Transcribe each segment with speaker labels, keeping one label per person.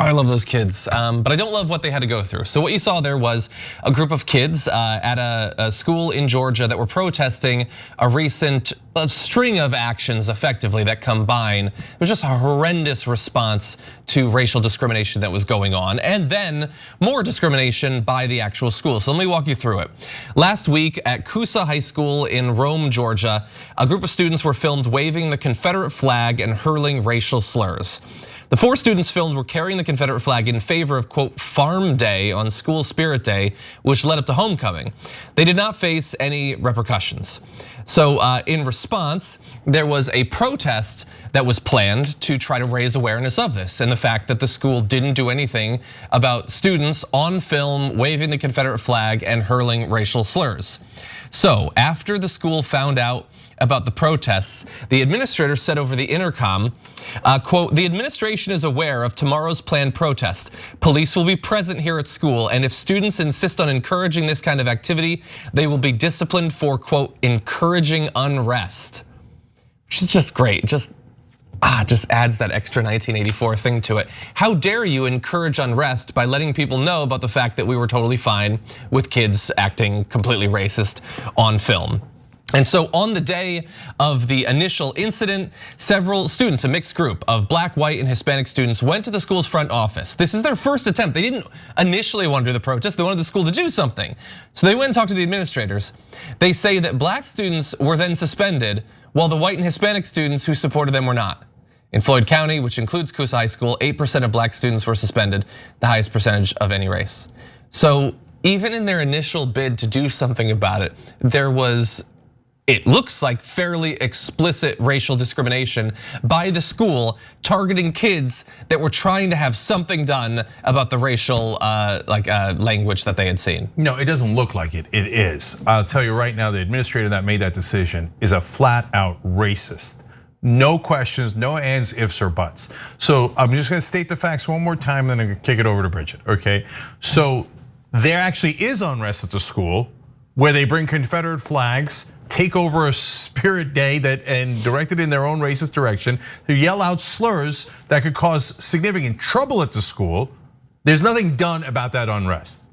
Speaker 1: I love those kids, but I don't love what they had to go through. So what you saw there was a group of kids at a school in Georgia that were protesting a recent string of actions effectively that combine. It was just a horrendous response to racial discrimination that was going on, and then more discrimination by the actual school. So let me walk you through it. Last week at Coosa High School in Rome, Georgia, a group of students were filmed waving the Confederate flag and hurling racial slurs. The 4 students filmed were carrying the Confederate flag in favor of, quote, Farm Day on School Spirit Day, which led up to homecoming. They did not face any repercussions. So in response, there was a protest that was planned to try to raise awareness of this and the fact that the school didn't do anything about students on film waving the Confederate flag and hurling racial slurs. So after the school found out about the protests, the administrator said over the intercom, quote, the administration is aware of tomorrow's planned protest. Police will be present here at school, and if students insist on encouraging this kind of activity, they will be disciplined for, quote, encouraging unrest. Which is just great, just adds that extra 1984 thing to it. How dare you encourage unrest by letting people know about the fact that we were totally fine with kids acting completely racist on film. And so on the day of the initial incident, several students, a mixed group of Black, white, and Hispanic students went to the school's front office. This is their first attempt. They didn't initially want to do the protest, they wanted the school to do something. So they went and talked to the administrators. They say that Black students were then suspended while the white and Hispanic students who supported them were not. In Floyd County, which includes Coosa High School, 8% of Black students were suspended, the highest percentage of any race. So even in their initial bid to do something about it, there was, it looks like, fairly explicit racial discrimination by the school targeting kids that were trying to have something done about the racial language that they had seen.
Speaker 2: No, it doesn't look like it, it is. I'll tell you right now, the administrator that made that decision is a flat out racist. No questions, no ands, ifs, or buts. So I'm just gonna state the facts one more time, then I'm gonna kick it over to Bridget, okay? So there actually is unrest at the school where they bring Confederate flags, take over a spirit day and direct it in their own racist direction. They yell out slurs that could cause significant trouble at the school. There's nothing done about that unrest.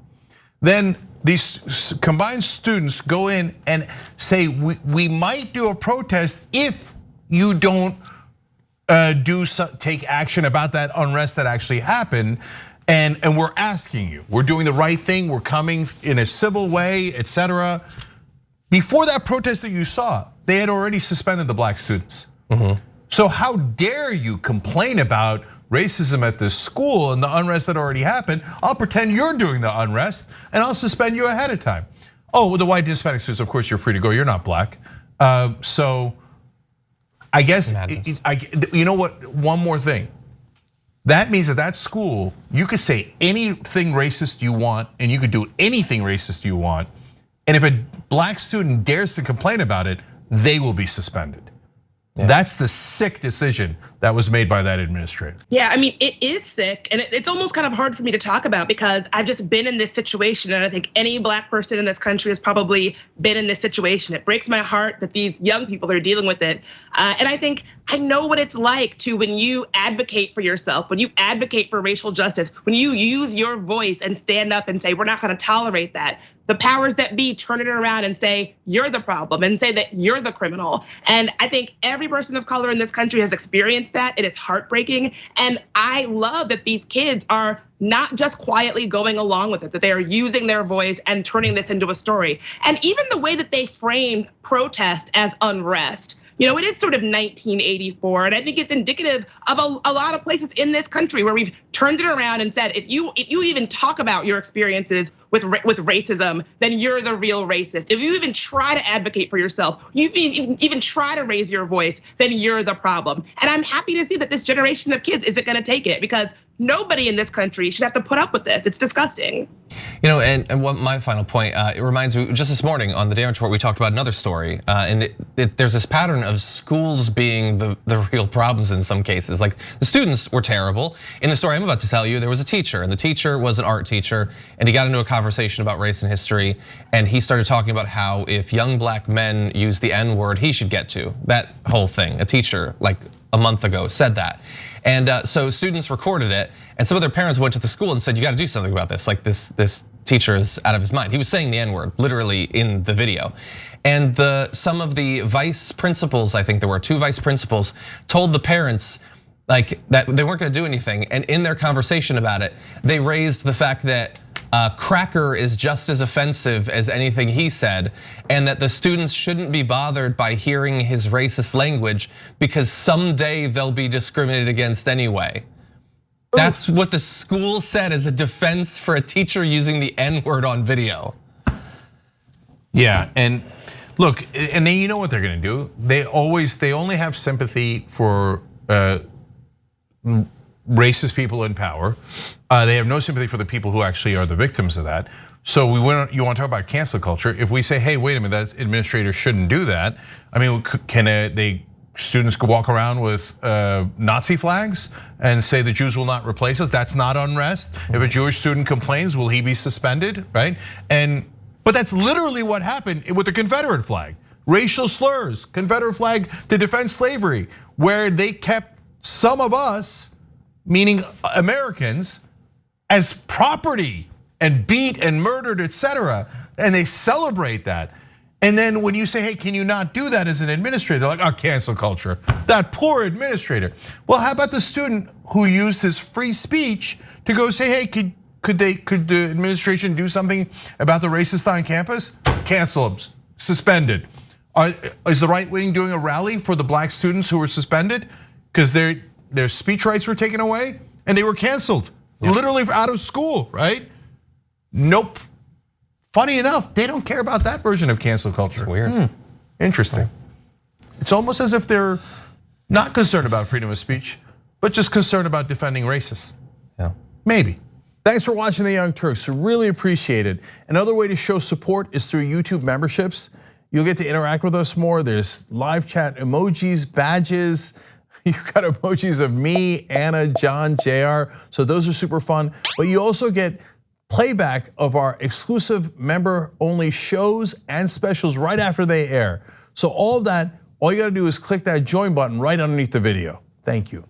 Speaker 2: Then these combined students go in and say, we might do a protest if you don't take action about that unrest that actually happened. And we're asking you, we're doing the right thing, we're coming in a civil way, etc. Before that protest that you saw, they had already suspended the Black students. So how dare you complain about racism at this school and the unrest that already happened? I'll pretend you're doing the unrest and I'll suspend you ahead of time. Oh, well, the white and Hispanic students, of course you're free to go, you're not Black. So I guess, you know what, one more thing. That means at that school, you could say anything racist you want and you could do anything racist you want. And if a Black student dares to complain about it, they will be suspended. Yeah. That's the sick decision that was made by that administrator.
Speaker 3: Yeah, I mean, it is sick, and it's almost kind of hard for me to talk about because I've just been in this situation, and I think any Black person in this country has probably been in this situation. It breaks my heart that these young people are dealing with it. And I think I know what it's like to, when you advocate for yourself, when you advocate for racial justice, when you use your voice and stand up and say, we're not gonna tolerate that. The powers that be turn it around and say, you're the problem, and say that you're the criminal. And I think every person of color in this country has experienced that. It is heartbreaking. And I love that these kids are not just quietly going along with it, that they are using their voice and turning this into a story. And even the way that they framed protest as unrest. You know, it is sort of 1984, and I think it's indicative of a lot of places in this country where we've turned it around and said, if you even talk about your experiences with racism, then you're the real racist. If you even try to advocate for yourself, you even try to raise your voice, then you're the problem. And I'm happy to see that this generation of kids isn't gonna take it, because nobody in this country should have to put up with this. It's disgusting.
Speaker 1: You know, and what my final point, it reminds me, just this morning on the Damage Report, we talked about another story, and there's this pattern of schools being the real problems in some cases. Like the students were terrible. In the story I'm about to tell you, there was a teacher, and the teacher was an art teacher, and he got into a conversation about race and history, and he started talking about how if young Black men use the N-word, he should get to. That whole thing, a teacher, like a month ago said that. And so students recorded it, and some of their parents went to the school and said, you gotta do something about this. Like this teacher is out of his mind. He was saying the N-word literally in the video. And some of the vice principals, I think there were 2 vice principals, told the parents like that they weren't gonna do anything. And in their conversation about it, they raised the fact that cracker is just as offensive as anything he said, and that the students shouldn't be bothered by hearing his racist language because someday they'll be discriminated against anyway. That's what the school said as a defense for a teacher using the N-word on video.
Speaker 2: Yeah, and look, and then you know what they're gonna do? They only have sympathy for racist people in power. They have no sympathy for the people who actually are the victims of that. So you want to talk about cancel culture? If we say, hey, wait a minute, that administrator shouldn't do that. I mean, can students could walk around with Nazi flags and say the Jews will not replace us? That's not unrest. If a Jewish student complains, will he be suspended, right? But that's literally what happened with the Confederate flag. Racial slurs, Confederate flag to defend slavery, where they kept some of us, meaning Americans, as property and beat and murdered, etc. And they celebrate that. And then when you say, hey, can you not do that as an administrator? They're like, oh, cancel culture. That poor administrator. Well, how about the student who used his free speech to go say, hey, could the administration do something about the racist on campus? Cancel them, suspended. Is the right wing doing a rally for the black students who were suspended because their speech rights were taken away and they were canceled, literally out of school, right? Nope. Funny enough, they don't care about that version of cancel culture.
Speaker 1: It's weird.
Speaker 2: Interesting. It's almost as if they're not concerned about freedom of speech, but just concerned about defending racists.
Speaker 1: Yeah.
Speaker 2: Maybe. Thanks for watching The Young Turks, really appreciate it. Another way to show support is through YouTube memberships. You'll get to interact with us more. There's live chat emojis, badges. You've got emojis of me, Anna, John, JR. So those are super fun. But you also get playback of our exclusive member-only shows and specials right after they air. So all of that, all you gotta do is click that join button right underneath the video. Thank you.